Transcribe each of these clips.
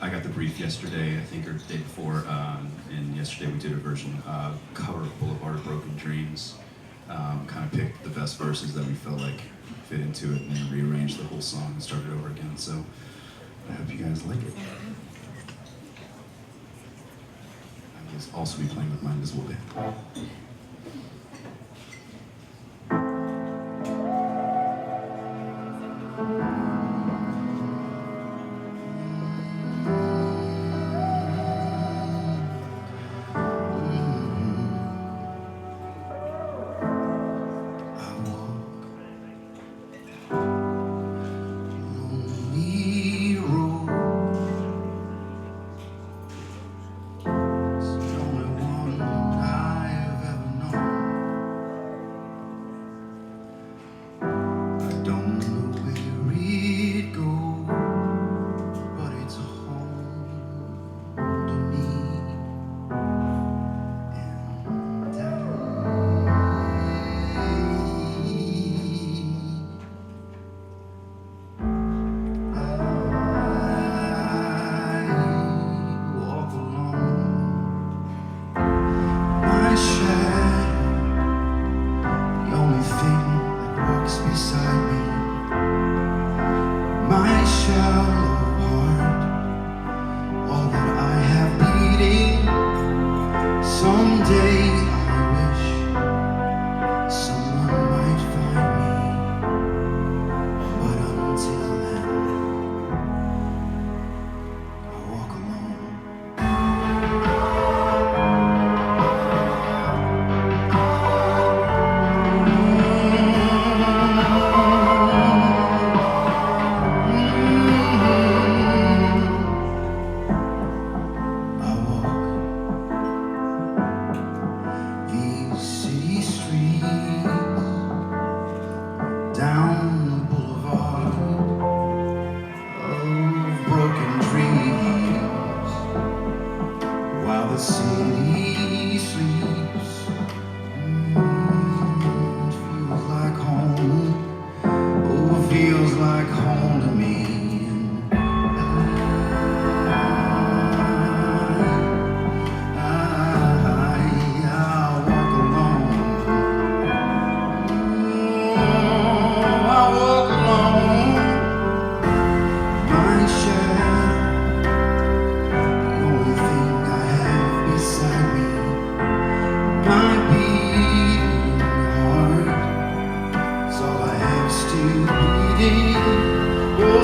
I got the brief yesterday, I think, or the day before, and yesterday we did a version cover of Boulevard of Broken Dreams. Kind of picked the best verses that we felt like fit into it, and then rearranged the whole song and started over again. So I hope you guys like it. I will also be playing with my invisible band.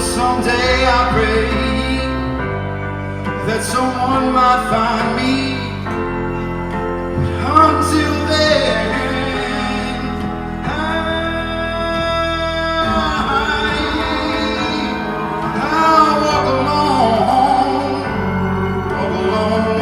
Someday I pray that someone might find me. But until then, I'll walk alone, walk alone.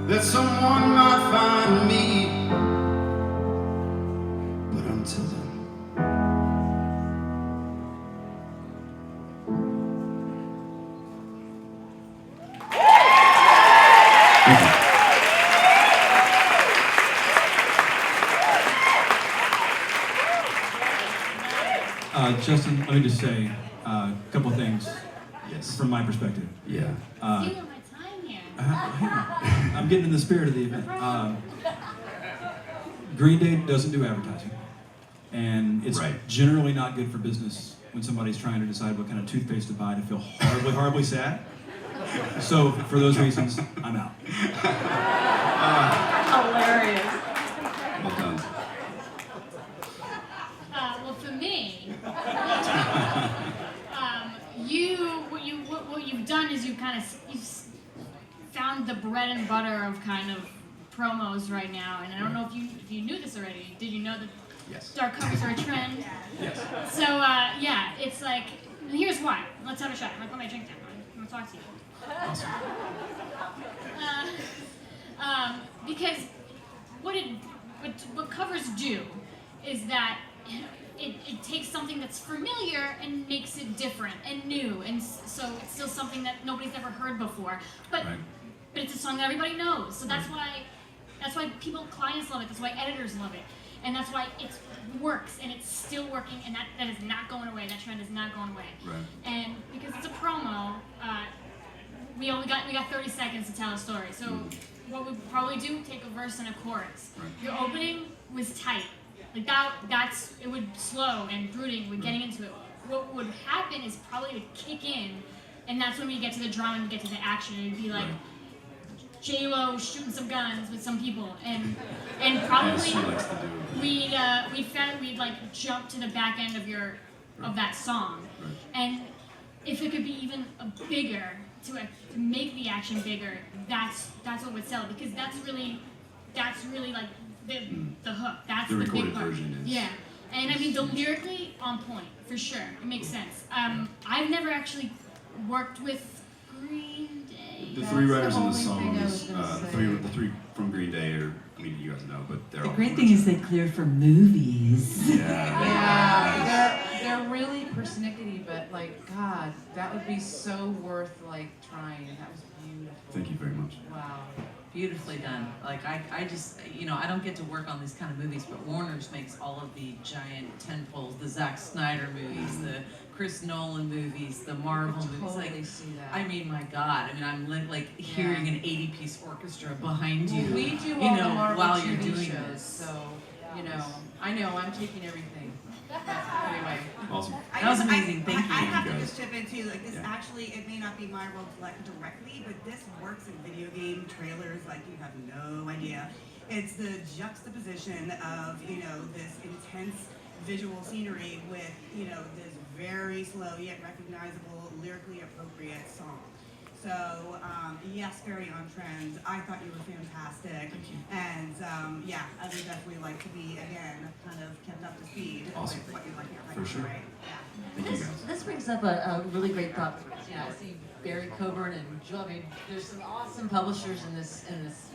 That someone might find me, but until then, Justin, let me just say a couple things Yes. from my perspective. Yeah. I'm getting in the spirit of the event. Green Day doesn't do advertising, and it's generally not good for business when somebody's trying to decide what kind of toothpaste to buy to feel horribly, horribly sad. So for those reasons, I'm out. Hilarious. Well done. Well, for me, what you've done is you've on the bread and butter of kind of promos right now, and I don't know if you knew this already. Did you know that Yes. dark covers are a trend? Yes. So yeah, it's like, here's why. Let's have a shot. I'm gonna put my drink down. I'm gonna talk to you. Awesome. Because what covers do is that it takes something that's familiar and makes it different and new, and so it's still something that nobody's ever heard before. But Right. but it's a song that everybody knows. So that's why clients love it. That's why editors love it, and that's why it works and it's still working, and that is not going away. That trend is not going away. Right. And because it's a promo, we got 30 seconds to tell a story. So what we probably do, take a verse and a chorus. Right. Your opening was tight. Like that's it would slow and brooding with getting into it. What would happen is probably would kick in, and that's when we get to the drama and we get to the action. It'd be like J-Lo shooting some guns with some people, and probably As she likes to do. we'd like jump to the back end of that song, Right. and if it could be even bigger to make the action bigger, that's what would sell, because that's really like the hook. That's The the recorded big part. version is. Yeah, and I mean the lyrically on point for sure. It makes sense. I've never actually worked with Green Day. The That's three the writers in the only thing I was songs, gonna say. the three from Green Day are, I mean, you guys know, but they're The all. great thing is they cleared for movies. Yeah. Yeah, they're really persnickety, but like, God, that would be so worth like trying. That was beautiful. Thank you very much. Wow. Beautifully done. Like I just, I don't get to work on these kind of movies, but Warner's makes all of the giant tentpoles, the Zack Snyder movies, the Chris Nolan movies, the Marvel movies. Totally Like, see that. I mean, my God. I mean, I'm like hearing an 80-piece orchestra behind you. Well, we do all the Marvel while TV you're doing shows, this. so I know I'm taking everything. But anyway. Awesome. That was amazing. Thank you. I have You to guys. just chip in too. Like this, Yeah. actually, it may not be my role directly, but this works in video game trailers like you have no idea. It's the juxtaposition of this intense visual scenery with this very slow yet recognizable, lyrically appropriate song. So yes, very on trend. I thought you were fantastic, and I would definitely like to be again kind of kept up to speed Awesome. with what you're looking at right For now, sure. right? Yeah. Thank you guys. This brings up a really great thought. I see Barry Coburn and Joe. I mean, there's some awesome publishers in this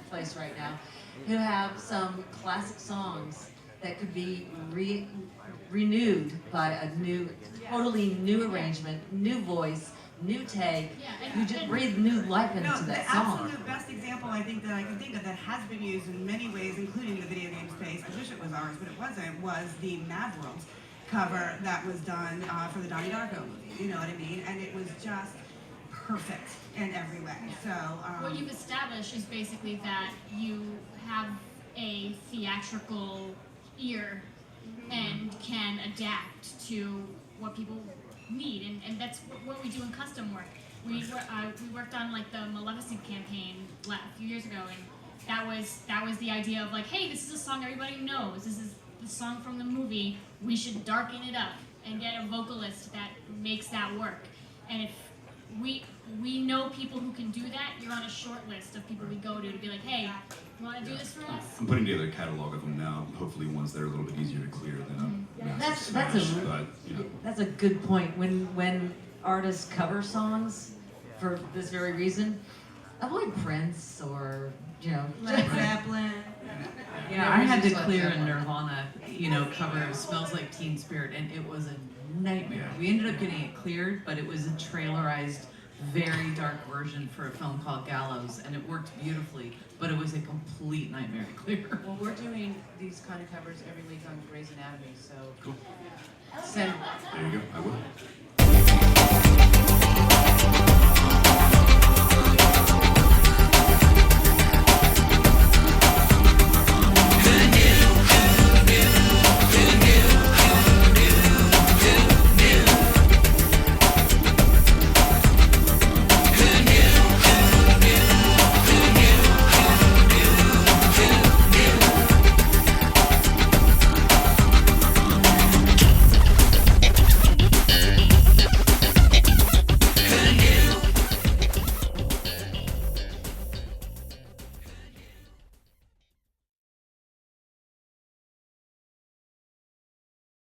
place right now who have some classic songs that could be renewed by a totally new arrangement, new voice, new take. Yeah, You just breathe new life into No, the that song. absolute best example I think that I can think of that has been used in many ways, including the video game space, I wish it was ours, but it wasn't, was the Mad World cover that was done for the Donnie Darko movie. You know what I mean? And it was just perfect in every way. So, What you've established is basically that you have a theatrical ear and can adapt to what people need, and that's what we do in custom work. We worked on like the Maleficent campaign a few years ago, and that was the idea of like, hey, this is a song everybody knows. This is the song from the movie. We should darken it up and get a vocalist that makes that work. And if we know people who can do that, you're on a short list of people we go to be like, hey, you want to do this for us? I'm putting together a catalog of them now. Hopefully, ones that are a little bit easier to clear than a massive That's a smash. But That's a good point. When artists cover songs for this very reason, avoid Prince or Led Zeppelin. Yeah, I had to clear a Nirvana, cover of Smells Like Teen Spirit, and it was a nightmare. We ended up getting it cleared, but it was a trailerized, very dark version for a film called Gallows, and it worked beautifully, but it was a complete nightmare to clear. Well, we're doing these kind of covers every week on Grey's Anatomy, so cool. send There you go. I will.